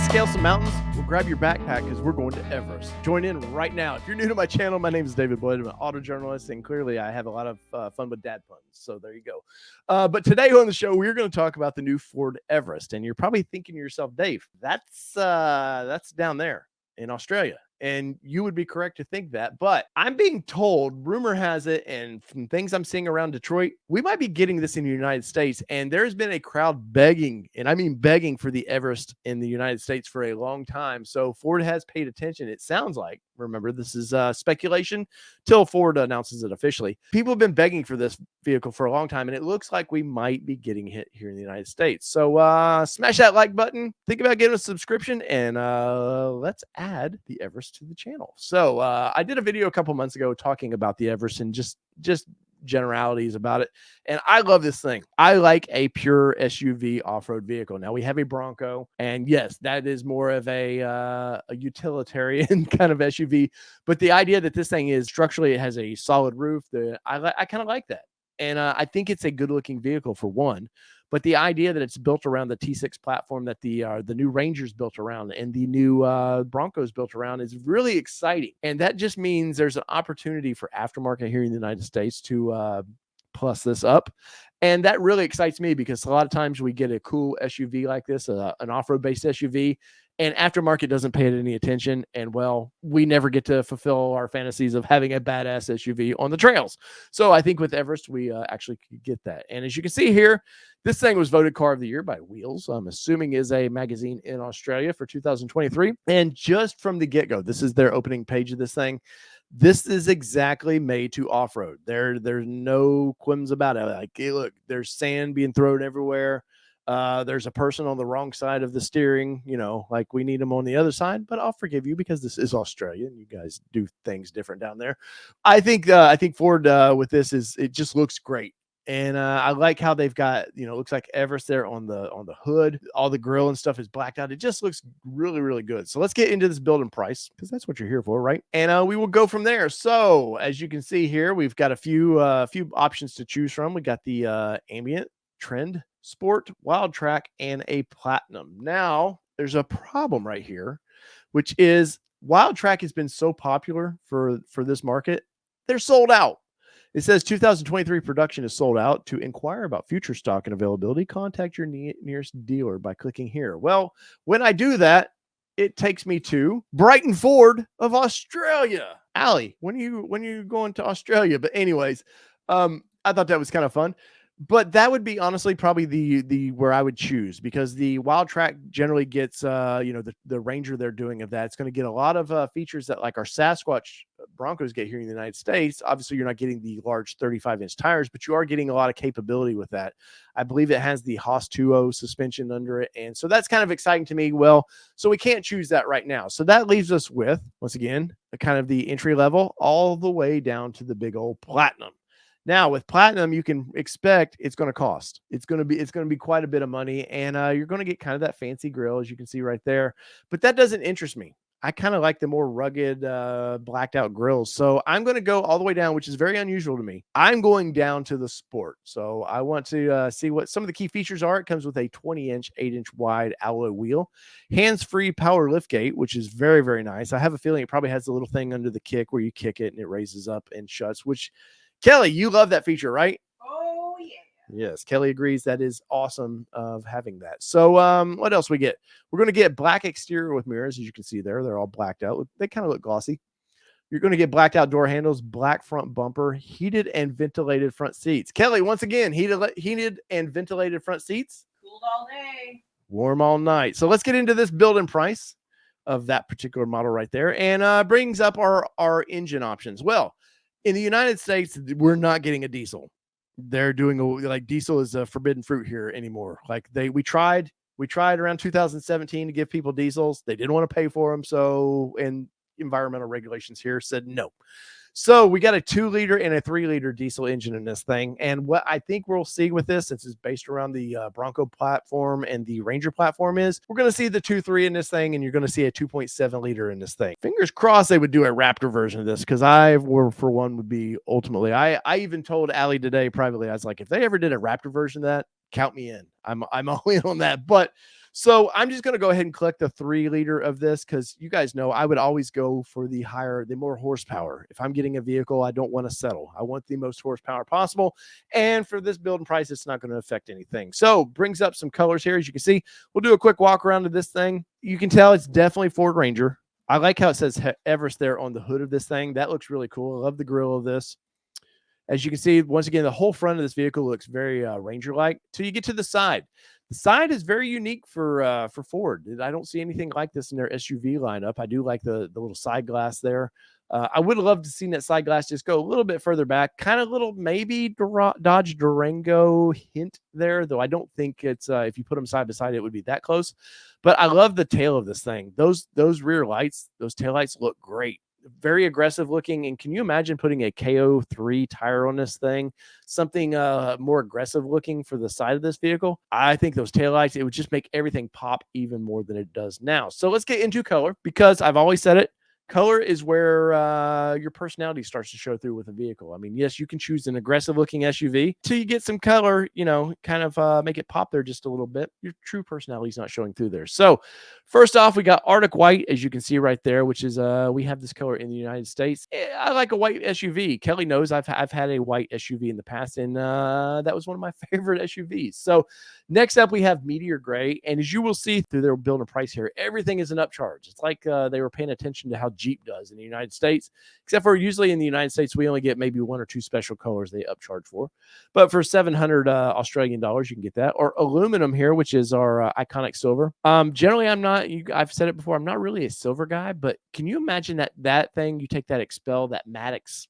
to scale some mountains? Well, grab your backpack because we're going to Everest. Join in right now. If you're new to my channel, my name is David Boyd. I'm an auto journalist, and clearly I have a lot of fun with dad puns. So there you go. But today on the show, we're going to talk about the new Ford Everest. And you're probably thinking to yourself, Dave, that's down there in Australia. And you would be correct to think that. But I'm being told, rumor has it, and from things I'm seeing around Detroit, we might be getting this in the United States. And there's been a crowd begging, and I mean begging, for the Everest in the United States for a long time. So Ford has paid attention. It sounds like, remember, this is speculation till Ford announces it officially. People have been begging for this vehicle for a long time, and it looks like we might be getting hit here in the United States. So smash that like button. Think about getting a subscription, and let's add the Everest to the channel. So I did a video a couple months ago talking about the Everest and just generalities about it, and I love this thing. I like a pure SUV off-road vehicle. Now we have a Bronco, and yes, that is more of a utilitarian kind of SUV, but the idea that this thing is structurally, it has a solid roof, I kind of like that. And I think it's a good looking vehicle for one. But the idea that it's built around the T6 platform that the new Ranger's built around and the new Broncos built around is really exciting. And that just means there's an opportunity for aftermarket here in the United States to plus this up. And that really excites me because a lot of times we get a cool SUV like this, an off-road based SUV, and aftermarket doesn't pay it any attention. And well, we never get to fulfill our fantasies of having a badass SUV on the trails. So I think with Everest, we actually could get that. And as you can see here, this thing was voted Car of the Year by Wheels. I'm assuming is a magazine in Australia for 2023. And just from the get-go, this is their opening page of this thing. This is exactly made to off-road. There's no quims about it. Like, hey, look, there's sand being thrown everywhere. There's a person on the wrong side of the steering, like we need them on the other side, but I'll forgive you because this is Australia and you guys do things different down there. I think Ford with this it just looks great. And I like how they've got, looks like Everest there on the hood. All the grill and stuff is blacked out. It just looks really, really good. So let's get into this build and price because that's what you're here for, right? And we will go from there. So as you can see here, we've got a few options to choose from. We got the ambient, trend, sport, wild track, and a platinum. Now there's a problem right here, which is wild track has been so popular for this market. They're sold out. It says 2023 production is sold out. To inquire about future stock and availability, contact your nearest dealer by clicking here. Well, when I do that, it takes me to Brighton Ford of Australia. Allie, when are you going to Australia? But anyways, I thought that was kind of fun. But that would be honestly probably the where I would choose, because the wild track generally gets the Ranger they're doing of that. It's going to get a lot of features that like our Sasquatch Broncos get here in the United States. Obviously, you're not getting the large 35-inch tires, but you are getting a lot of capability with that. I believe it has the Haas 2.0 suspension under it, and so that's kind of exciting to me. Well, so we can't choose that right now. So that leaves us with, once again, kind of the entry level all the way down to the big old platinum. Now, with platinum, you can expect it's going to cost. It's going to be quite a bit of money, and you're going to get kind of that fancy grill, as you can see right there. But that doesn't interest me. I kind of like the more rugged, blacked out grills. So I'm going to go all the way down, which is very unusual to me. I'm going down to the sport. So I want to see what some of the key features are. It comes with a 20-inch, 8-inch wide alloy wheel, hands-free power liftgate, which is very, very nice. I have a feeling it probably has a little thing under the kick where you kick it and it raises up and shuts, which Kelly, you love that feature, right? Oh, yeah. Yes, Kelly agrees. That is awesome of having that. So what else we get? We're going to get black exterior with mirrors, as you can see there. They're all blacked out. They kind of look glossy. You're going to get blacked out door handles, black front bumper, heated and ventilated front seats. Kelly, once again, heated and ventilated front seats. Cooled all day. Warm all night. So let's get into this build and price of that particular model right there, and brings up our engine options. Well, in the United States, we're not getting a diesel. They're doing like diesel is a forbidden fruit here anymore. Like we tried around 2017 to give people diesels. They didn't want to pay for them. So, and environmental regulations here said no. So we got a 2-liter and a 3-liter diesel engine in this thing. And what I think we'll see with this, since it's based around the Bronco platform and the Ranger platform, is we're going to see the 2.3 in this thing, and you're going to see a 2.7-liter in this thing. Fingers crossed they would do a Raptor version of this, because for one, would be ultimately. I even told Allie today privately, I was like, if they ever did a Raptor version of that, count me in. I'm all in on that. But so I'm just going to go ahead and collect the 3 liter of this because you guys know I would always go for the more horsepower. If I'm getting a vehicle, I don't want to settle. I want the most horsepower possible. And for this build and price, it's not going to affect anything. So brings up some colors here. As you can see, we'll do a quick walk around of this thing. You can tell it's definitely Ford Ranger. I like how it says Everest there on the hood of this thing. That looks really cool. I love the grill of this. As you can see, once again, the whole front of this vehicle looks very Ranger-like. Till you get to the side. The side is very unique for Ford. I don't see anything like this in their SUV lineup. I do like the little side glass there. I would love to see that side glass just go a little bit further back, kind of little maybe Dodge Durango hint there, though I don't think it's if you put them side by side, it would be that close. But I love the tail of this thing. Those rear lights, those tail lights look great. Very aggressive looking. And can you imagine putting a KO3 tire on this thing? Something more aggressive looking for the side of this vehicle. I think those taillights, it would just make everything pop even more than it does now. So let's get into color because I've always said it. Color is where your personality starts to show through with a vehicle. I mean, yes, you can choose an aggressive looking SUV till you get some color, kind of make it pop there just a little bit. Your true personality is not showing through there. So first off, we got Arctic White, as you can see right there, which is we have this color in the United States. I like a white SUV. Kelly knows I've had a white SUV in the past, and that was one of my favorite SUVs. So next up, we have Meteor Gray. And as you will see through their build and price here, everything is an upcharge. It's like they were paying attention to how Jeep does in the United States, except for usually in the United States, we only get maybe 1 or 2 special colors they upcharge for. But for 700 Australian dollars, you can get that. Or aluminum here, which is our iconic silver. Generally, I've said it before, I'm not really a silver guy, but can you imagine that thing, you take that Expel, that Maddox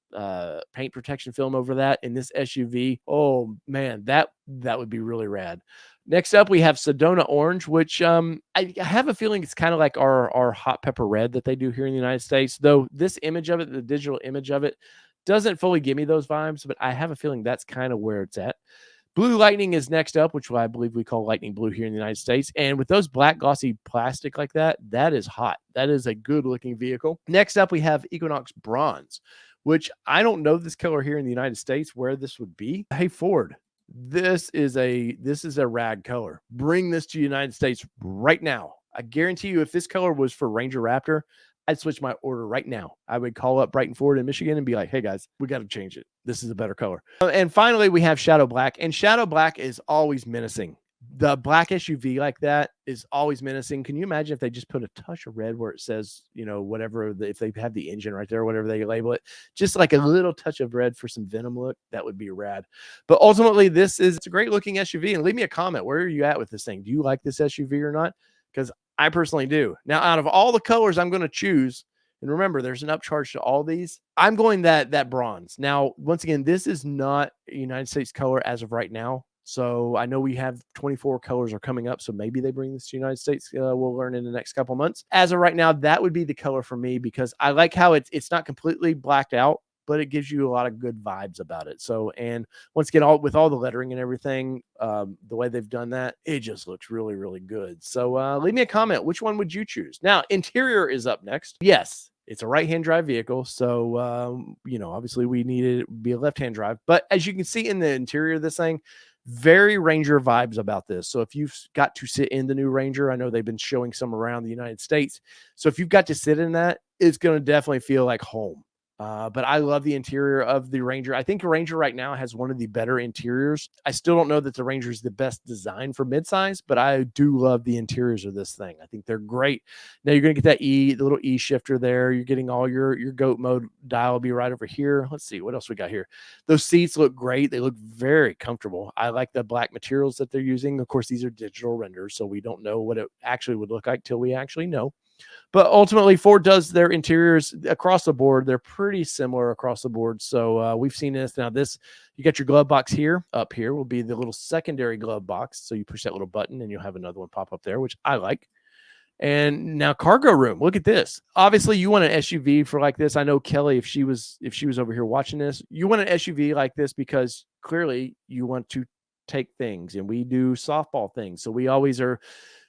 paint protection film over that in this SUV? Oh man, that would be really rad. Next up, we have Sedona Orange, which I have a feeling it's kind of like our hot pepper red that they do here in the United States, though this image of it, the digital image of it, doesn't fully give me those vibes, but I have a feeling that's kind of where it's at. Blue Lightning is next up, which I believe we call Lightning Blue here in the United States. And with those black glossy plastic like that, that is hot. That is a good looking vehicle. Next up, we have Equinox Bronze, which I don't know this color here in the United States where this would be. Hey, Ford, this is a rad color. Bring this to the United States right now. I guarantee you, if this color was for Ranger Raptor, I'd switch my order right now. I would call up Brighton Ford in Michigan and be like, hey guys, we got to change it. This is a better color. And finally, we have Shadow Black. And Shadow Black is always menacing. The black SUV like that is always menacing. Can you imagine if they just put a touch of red where it says, whatever, if they have the engine right there, whatever they label it, just like a little touch of red for some Venom look, that would be rad. But ultimately, it's a great looking SUV. And leave me a comment. Where are you at with this thing? Do you like this SUV or not? Because I personally do. Now, out of all the colors I'm going to choose, and remember, there's an upcharge to all these, I'm going that bronze. Now, once again, this is not a United States color as of right now. So I know we have 24 colors are coming up. So maybe they bring this to the United States. We'll learn in the next couple months. As of right now, that would be the color for me because I like how it's not completely blacked out, but it gives you a lot of good vibes about it. So, and once again, with all the lettering and everything, the way they've done that, it just looks really, really good. So leave me a comment. Which one would you choose? Now, interior is up next. Yes, it's a right-hand drive vehicle. So, obviously we need it to be a left-hand drive. But as you can see in the interior of this thing, very Ranger vibes about this. So if you've got to sit in the new Ranger, I know they've been showing some around the United States. So if you've got to sit in that, it's going to definitely feel like home. But I love the interior of the Ranger. I think Ranger right now has one of the better interiors. I still don't know that the Ranger is the best design for midsize, but I do love the interiors of this thing. I think they're great. Now you're going to get that the little E shifter there. You're getting all your GOAT mode dial will be right over here. Let's see what else we got here. Those seats look great. They look very comfortable. I like the black materials that they're using. Of course, these are digital renders, so we don't know what it actually would look like till we actually know. But ultimately, Ford does their interiors across the board. They're pretty similar across the board. So we've seen this. Now, you got your glove box here. Up here will be the little secondary glove box. So you push that little button and you'll have another one pop up there, which I like. And now cargo room. Look at this. Obviously, you want an SUV for like this. I know Kelly, if she was over here watching this, you want an SUV like this because clearly you want to take things, and we do softball things. So we always are.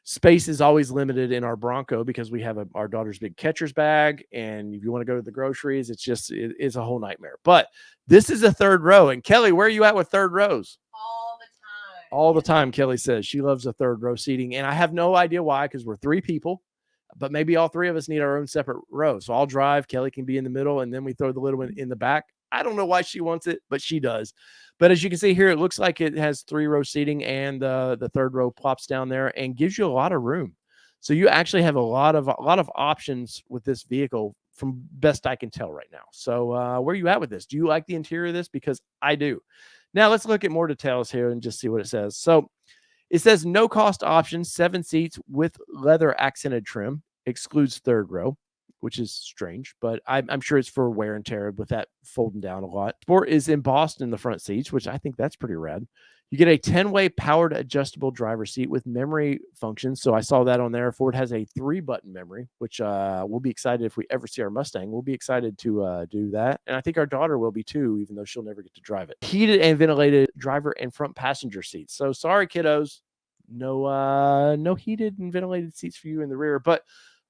Space is always limited in our Bronco because we have our daughter's big catcher's bag. And if you want to go to the groceries, it's a whole nightmare. But this is a third row. And Kelly, where are you at with third rows? All the time. All the time, Kelly says she loves the third row seating, and I have no idea why, because we're 3 people, but maybe all 3 of us need our own separate row. So I'll drive, Kelly can be in the middle, and then we throw the little one in the back. I don't know why she wants it, but she does. But as you can see here, it looks like it has 3 row seating, and the third row plops down there and gives you a lot of room. So you actually have a lot of options with this vehicle, from best I can tell right now. So where are you at with this? Do you like the interior of this? Because I do. Now let's look at more details here and just see what it says. So it says no cost option, 7 seats with leather accented trim, excludes third row, which is strange, but I'm sure it's for wear and tear with that folding down a lot. Sport is embossed in the front seats, which I think that's pretty rad. You get a 10-way powered adjustable driver seat with memory functions. So I saw that on there. Ford has a 3-button memory, which we'll be excited if we ever see our Mustang. We'll be excited to do that. And I think our daughter will be too, even though she'll never get to drive it. Heated and ventilated driver and front passenger seats. So sorry, kiddos. No heated and ventilated seats for you in the rear. But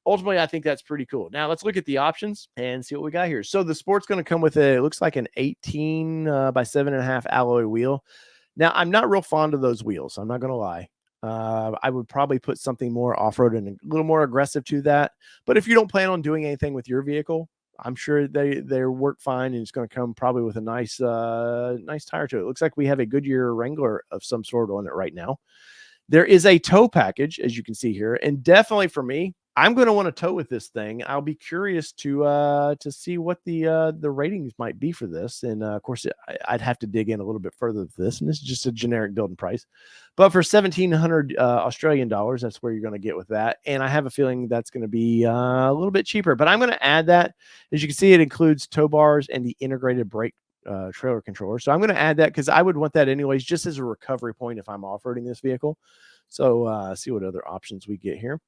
ultimately, I think that's pretty cool. Now let's look at the options and see what we got here. So the Sport's going to come with it looks like an 18 by 7.5 alloy wheel. Now, I'm not real fond of those wheels. I'm not going to lie. I would probably put something more off-road and a little more aggressive to that. But if you don't plan on doing anything with your vehicle, I'm sure they work fine, and it's going to come probably with a nice tire to it. It looks like we have a Goodyear Wrangler of some sort on it right now. There is a tow package, as you can see here, and definitely for me, I'm going to want to tow with this thing. I'll be curious to see what the ratings might be for this, and of course, I'd have to dig in a little bit further with this. And this is just a generic building price, but for 1,700 Australian dollars, that's where you're going to get with that. And I have a feeling that's going to be a little bit cheaper. But I'm going to add that. As you can see, it includes tow bars and the integrated brake trailer controller. So I'm going to add that because I would want that anyways, just as a recovery point if I'm off-roading this vehicle. So see what other options we get here.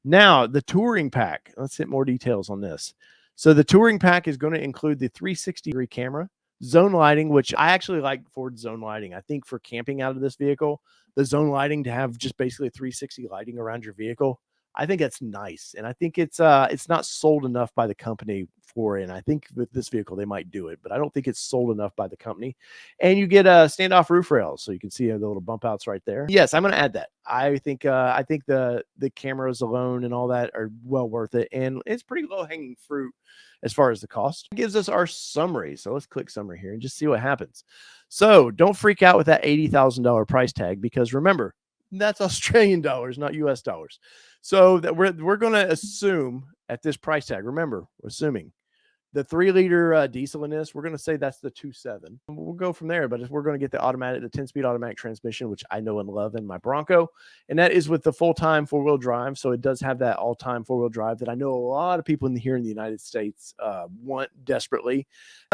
Now, the touring pack. Let's hit more details on this. So the touring pack is going to include the 360-degree camera, zone lighting, which I actually like Ford zone lighting. I think for camping out of this vehicle, the zone lighting to have just basically 360 lighting around your vehicle, I think that's nice. And I think it's not sold enough by the company for it. And I think with this vehicle, they might do it, but I don't think it's sold enough by the company. And you get a standoff roof rails. So you can see the little bump outs right there. Yes, I'm going to add that. I think the cameras alone and all that are well worth it. And it's pretty low hanging fruit as far as the cost. It gives us our summary. So let's click summary here and just see what happens. So don't freak out with that $80,000 price tag, because remember, that's Australian dollars, not US dollars. So that we're going to assume at this price tag, remember, we're assuming the 3-liter diesel in this, we're going to say that's the 2.7. We'll go from there, but if we're going to get the 10-speed automatic transmission, which I know and love in my Bronco, and that is with the full-time 4-wheel drive. So it does have that all-time 4-wheel drive that I know a lot of people here in the United States want desperately.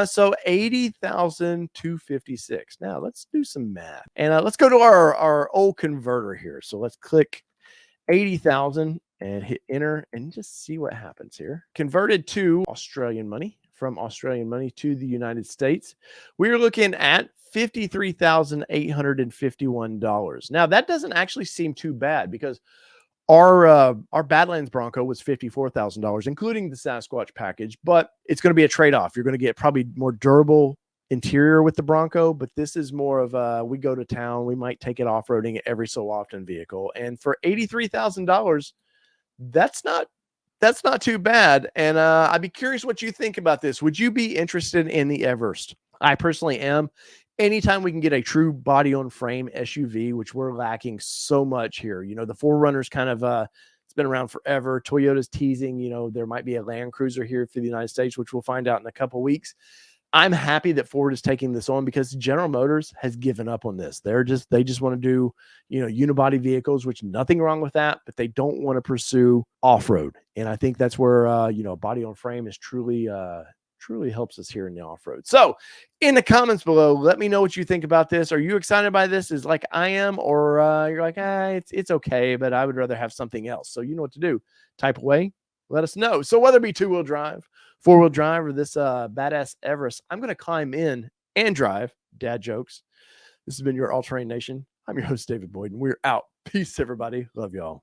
So 80,256. Now let's do some math, and let's go to our old converter here. So let's click 80,000 and hit enter and just see what happens here. Converted to Australian money, from Australian money to the United States, we're looking at $53,851. Now that doesn't actually seem too bad, because our Badlands Bronco was $54,000, including the Sasquatch package, but it's going to be a trade-off. You're going to get probably more durable interior with the Bronco, but this is more of a, we go to town, we might take it off-roading every so often vehicle. And for $83,000, that's not too bad. And I'd be curious what you think about this. Would you be interested in the Everest? I personally am. Anytime we can get a true body on frame SUV, which we're lacking so much here. You know, the 4Runner's kind of it's been around forever. Toyota's teasing, you know, there might be a Land Cruiser here for the United States, which we'll find out in a couple weeks. I'm happy that Ford is taking this on, because General Motors has given up on this. They just want to do, you know, unibody vehicles, which nothing wrong with that, but they don't want to pursue off-road. And I think that's where, you know, body on frame is truly helps us here in the off-road. So in the comments below, let me know what you think about this. Are you excited by this as like I am, or you're like, it's okay, but I would rather have something else. So you know what to do. Type away. Let us know. So whether it be 2-wheel drive, 4-wheel drive, or this badass Everest, I'm going to climb in and drive. Dad jokes. This has been your All Terrain Nation. I'm your host, David Boyd, and we're out. Peace, everybody. Love y'all.